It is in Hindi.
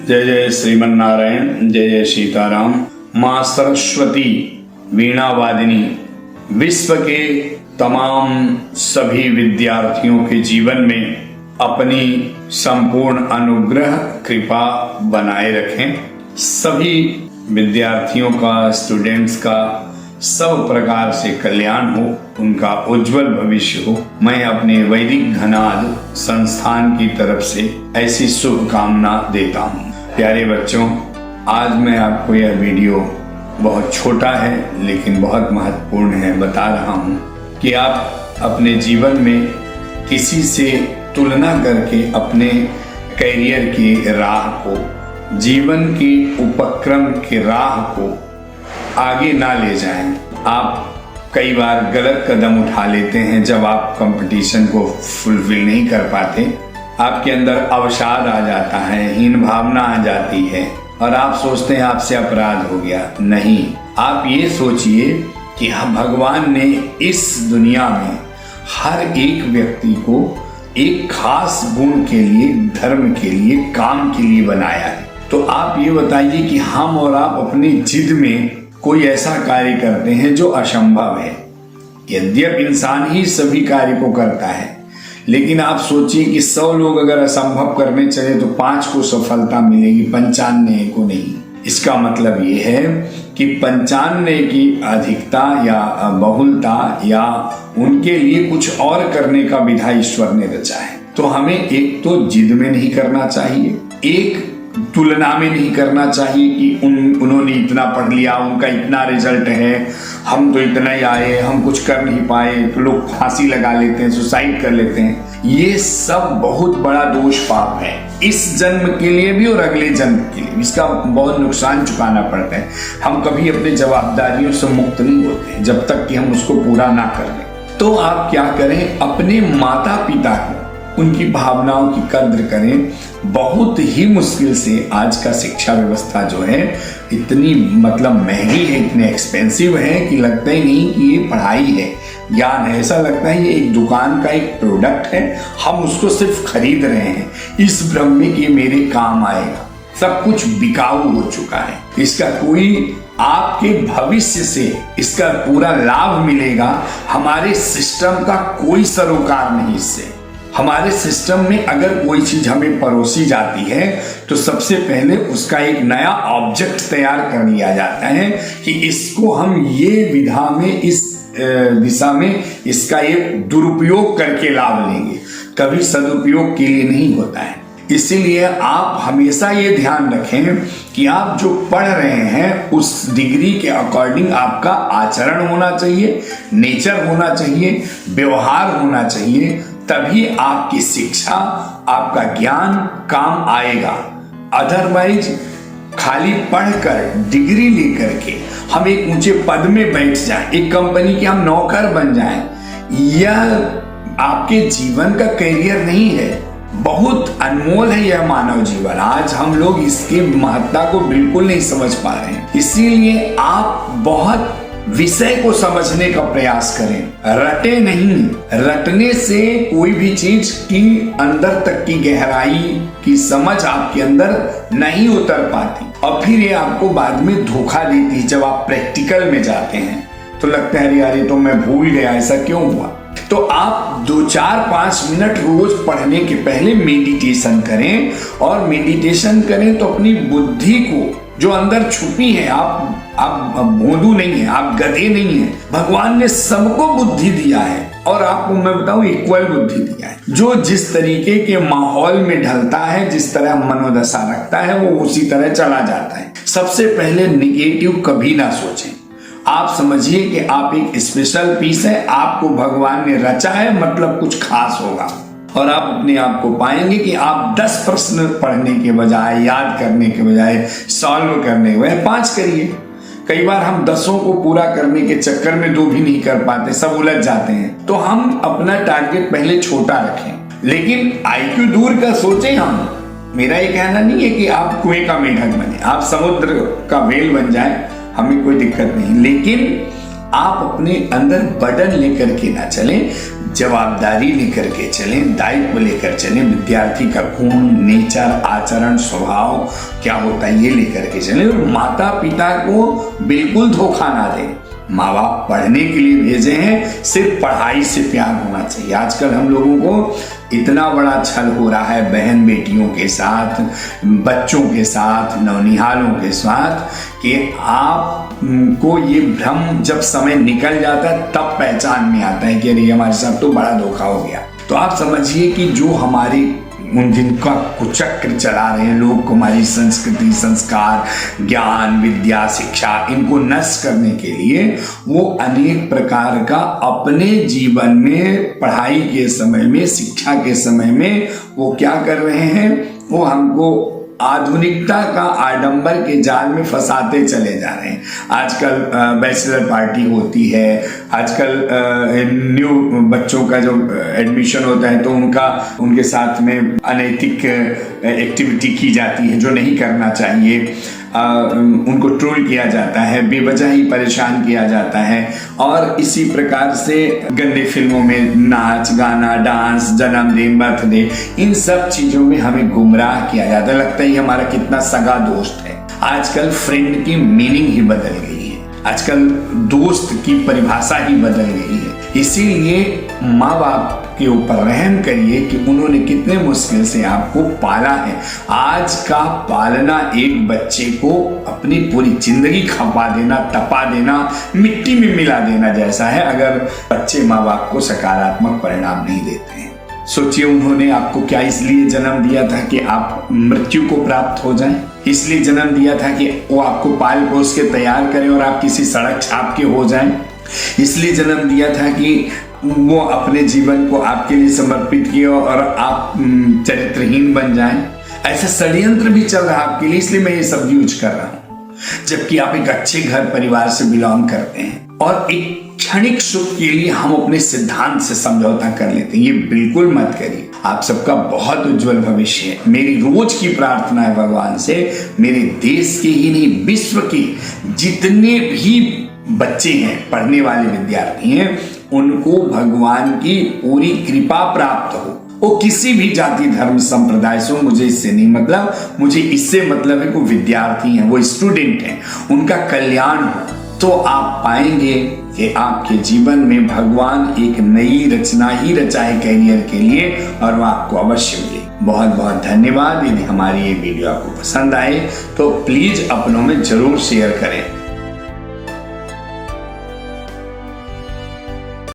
जय जय श्रीमन्नारायण, जय जय सीताराम। माँ सरस्वती वीणा वादिनी विश्व के तमाम सभी विद्यार्थियों के जीवन में अपनी संपूर्ण अनुग्रह कृपा बनाए रखें। सभी विद्यार्थियों का, स्टूडेंट्स का सब प्रकार से कल्याण हो, उनका उज्जवल भविष्य हो। मैं अपने वैदिक घनाद संस्थान की तरफ से ऐसी शुभकामना देता हूँ। प्यारे बच्चों, आज मैं आपको यह वीडियो बहुत छोटा है लेकिन बहुत महत्वपूर्ण है, बता रहा हूँ कि आप अपने जीवन में किसी से तुलना करके अपने करियर की राह को, जीवन की उपक्रम की राह को आगे ना ले जाएं। आप कई बार गलत कदम उठा लेते हैं जब आप कंपटीशन को फुलफिल नहीं कर पाते। आपके अंदर अवसाद आ जाता है, हीन भावना आ जाती है और आप सोचते हैं आपसे अपराध हो गया। नहीं, आप ये सोचिए कि भगवान ने इस दुनिया में हर एक व्यक्ति को एक खास गुण के लिए, धर्म के लिए, काम के लिए बनाया है। तो आप ये बताइए कि हम और आप अपनी जिद में कोई ऐसा कार्य करते हैं जो असंभव है। यद्यपि इंसान ही सभी कार्य को करता है, लेकिन आप सोचिए कि 100 लोग अगर असंभव करने चले तो 5 को सफलता मिलेगी, 95 को नहीं। इसका मतलब ये है कि 95 की अधिकता या बहुलता या उनके लिए कुछ और करने का विधा ईश्वर ने रचा है। तो हमें एक तो जिद में नहीं करना चाहिए, एक तुलना में नहीं करना चाहिए कि उन्होंने इतना पढ़ लिया, उनका इतना रिजल्ट है, हम तो इतना ही आए, हम कुछ कर नहीं पाए। तो लोग फांसी लगा लेते हैं, सुसाइड कर लेते हैं। ये सब बहुत बड़ा दोष पाप है, इस जन्म के लिए भी और अगले जन्म के लिए। इसका बहुत नुकसान चुकाना पड़ता है। हम कभी अपनी जवाबदारियों से मुक्त नहीं होते जब तक कि हम उसको पूरा ना कर लें। तो आप क्या करें, अपने माता पिता को, उनकी भावनाओं की कद्र करें। बहुत ही मुश्किल से आज का शिक्षा व्यवस्था जो है इतनी महंगी है, इतने एक्सपेंसिव है कि लगता ही नहीं कि ये पढ़ाई है, ज्ञान है। ऐसा लगता है ये एक दुकान का एक प्रोडक्ट है, हम उसको सिर्फ खरीद रहे हैं इस भ्रम में कि मेरे काम आएगा। सब कुछ बिकाऊ हो चुका है। इसका कोई आपके भविष्य से इसका पूरा लाभ मिलेगा, हमारे सिस्टम का कोई सरोकार नहीं इससे। हमारे सिस्टम में अगर कोई चीज हमें परोसी जाती है तो सबसे पहले उसका एक नया ऑब्जेक्ट तैयार कर लिया जाता है कि इसको हम ये विधा में, इस दिशा में इसका एक दुरुपयोग करके लाभ लेंगे, कभी सदुपयोग के लिए नहीं होता है। इसीलिए आप हमेशा ये ध्यान रखें कि आप जो पढ़ रहे हैं उस डिग्री के अकॉर्डिंग आपका आचरण होना चाहिए, नेचर होना चाहिए, व्यवहार होना चाहिए। तभी आपकी शिक्षा, आपका ज्ञान काम आएगा। अदरवाइज खाली पढ़कर, डिग्री लेकर के हम एक ऊंचे पद में बैठ जाएं, एक कंपनी के हम नौकर बन जाएं, यह आपके जीवन का करियर नहीं है। बहुत अनमोल है यह मानव जीवन। आज हम लोग इसकी महत्ता को बिल्कुल नहीं समझ पा रहे हैं। इसीलिए आप बहुत विषय को समझने का प्रयास करें, रटे नहीं। रटने से कोई भी चीज की अंदर तक की गहराई की समझ आपके अंदर नहीं उतर पाती और फिर ये आपको बाद में धोखा देती है। जब आप प्रैक्टिकल में जाते हैं तो लगता है यार ये तो मैं भूल गया, ऐसा क्यों हुआ। तो आप 2-4-5 मिनट रोज पढ़ने के पहले मेडिटेशन करें, और मेडिटेशन करें तो अपनी बुद्धि को जो अंदर छुपी है, आप भोंदू नहीं है, आप गधे नहीं है। भगवान ने सबको बुद्धि दिया है और आपको मैं बताऊं इक्वल बुद्धि दिया है। जो जिस तरीके के माहौल में ढलता है, जिस तरह मनोदशा रखता है, वो उसी तरह चला जाता है। सबसे पहले निगेटिव कभी ना सोचें। आप समझिए कि आप एक स्पेशल पीस है, आपको भगवान ने रचा है, मतलब कुछ खास होगा। और आप अपने आप को पाएंगे कि आप 10 प्रश्न पढ़ने के बजाय, याद करने के बजाय, सॉल्व करने के बजाय 5 करिए। कई बार हम 10 को पूरा करने के चक्कर में 2 भी नहीं कर पाते, सब उलझ जाते हैं। तो हम अपना टारगेट पहले छोटा रखें, लेकिन IQ दूर का सोचें हम। मेरा ये कहना नहीं है कि आप कुएं का मेढक बने, आप समुद्र का व्हेल बन जाए, हमें कोई दिक्कत नहीं। लेकिन आप अपने अंदर बर्डन लेकर के ना चलें। जवाबदारी लेकर के चलें, दायित्व लेकर चलें, विद्यार्थी का गुण, नेचर, आचरण, स्वभाव क्या होता है ये लेकर के चलें। और माता पिता को बिल्कुल धोखा ना दें। माँ बाप पढ़ने के लिए भेजे हैं, सिर्फ पढ़ाई से प्यार होना चाहिए। आजकल हम लोगों को इतना बड़ा छल हो रहा है बहन बेटियों के साथ, बच्चों के साथ, नौनिहालों के साथ, कि आपको ये भ्रम जब समय निकल जाता है तब पहचान में आता है कि अरे हमारे साथ तो बड़ा धोखा हो गया। तो आप समझिए कि जो हमारी उन जिनका कुचक्र चला रहे हैं लोग, हमारी संस्कृति, संस्कार, ज्ञान, विद्या, शिक्षा, इनको नष्ट करने के लिए वो अनेक प्रकार का अपने जीवन में, पढ़ाई के समय में, शिक्षा के समय में वो क्या कर रहे हैं, वो हमको आधुनिकता का आडंबर के जाल में फंसाते चले जा रहे हैं। आजकल बैचलर पार्टी होती है, आजकल न्यू बच्चों का जो एडमिशन होता है तो उनके साथ में अनैतिक एक्टिविटी की जाती है जो नहीं करना चाहिए। उनको ट्रोल किया जाता है, बेवजह ही परेशान किया जाता है, और इसी प्रकार से गंदे फिल्मों में नाच गाना, डांस, जन्मदिन, बर्थडे, इन सब चीजों में हमें गुमराह किया जाता है। लगता है हमारा कितना सगा दोस्त है। आजकल फ्रेंड की मीनिंग ही बदल गई है, आजकल दोस्त की परिभाषा ही बदल गई है। इसीलिए माँ बाप के ऊपर रहम करिए कि उन्होंने कितने मुश्किल से आपको पाला है। आज का पालना एक बच्चे को अपनी पूरी जिंदगी खपा देना, तपा देना, मिट्टी में मिला देना जैसा है, अगर बच्चे माँ बाप को सकारात्मक परिणाम नहीं देते हैं। सोचिए उन्होंने आपको क्या इसलिए जन्म दिया था कि आप मृत्यु को प्राप्त हो जाएं? इसलिए जन्म दिया था कि वो आपको पाल पोस के तैयार करें और आप किसी सड़क छाप के हो जाएं? इसलिए जन्म दिया था कि वो अपने जीवन को आपके लिए समर्पित किए और आप चरित्रहीन बन जाएं? ऐसा षड्यंत्र भी चल रहा है आपके लिए, इसलिए मैं ये सब यूज कर रहा हूं। जबकि आप एक अच्छे घर परिवार से बिलोंग करते हैं और एक क्षणिक सुख के लिए हम अपने सिद्धांत से समझौता कर लेते हैं। ये बिल्कुल मत करिए। आप सबका बहुत उज्जवल भविष्य है। मेरी रोज की प्रार्थना है भगवान से, मेरे देश के ही नहीं विश्व के जितने भी बच्चे हैं, पढ़ने वाले विद्यार्थी हैं, उनको भगवान की पूरी कृपा प्राप्त हो। वो किसी भी जाति, धर्म, संप्रदाय से, मुझे इससे नहीं मतलब, मुझे इससे मतलब है कि वो विद्यार्थी हैं, वो स्टूडेंट हैं, उनका कल्याण हो। तो आप पाएंगे कि आपके जीवन में भगवान एक नई रचना ही रचा है कैरियर के लिए, और वो आपको अवश्य मिले। बहुत बहुत धन्यवाद। यदि हमारी ये वीडियो आपको पसंद आए तो प्लीज अपनों में जरूर शेयर करें।